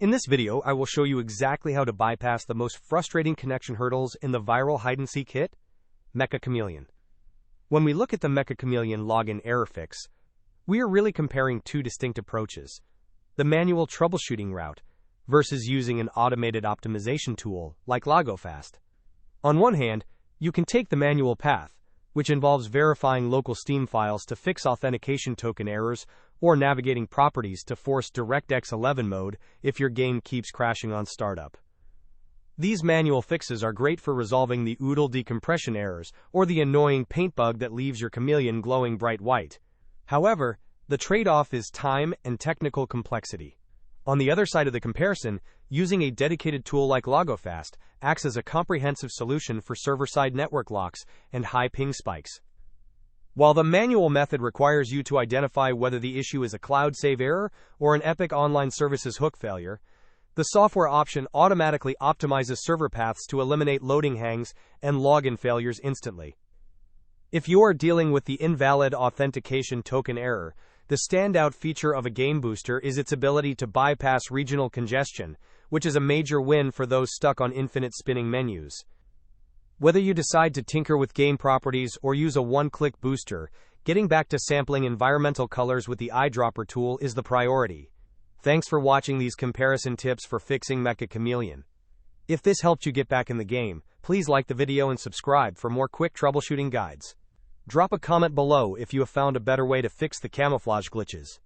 In this video, I will show you exactly how to bypass the most frustrating connection hurdles in the viral hide-and-seek hit, Meccha Chameleon. When we look at the Meccha Chameleon login error fix, we are really comparing two distinct approaches: the manual troubleshooting route versus using an automated optimization tool like LogoFast. On one hand, you can take the manual path, which involves verifying local Steam files to fix authentication token errors or navigating properties to force DirectX 11 mode if your game keeps crashing on startup. These manual fixes are great for resolving the OODLE decompression errors or the annoying paint bug that leaves your Chameleon glowing bright white. However, the trade-off is time and technical complexity. On the other side of the comparison, using a dedicated tool like LogoFast acts as a comprehensive solution for server-side network locks and high ping spikes. While the manual method requires you to identify whether the issue is a cloud save error or an Epic Online Services hook failure, the software option automatically optimizes server paths to eliminate loading hangs and login failures instantly. If you are dealing with the invalid authentication token error, the standout feature of a game booster is its ability to bypass regional congestion, which is a major win for those stuck on infinite spinning menus. Whether you decide to tinker with game properties or use a one-click booster, getting back to sampling environmental colors with the eyedropper tool is the priority. Thanks for watching these comparison tips for fixing Meccha Chameleon. If this helped you get back in the game, please like the video and subscribe for more quick troubleshooting guides. Drop a comment below if you have found a better way to fix the camouflage glitches.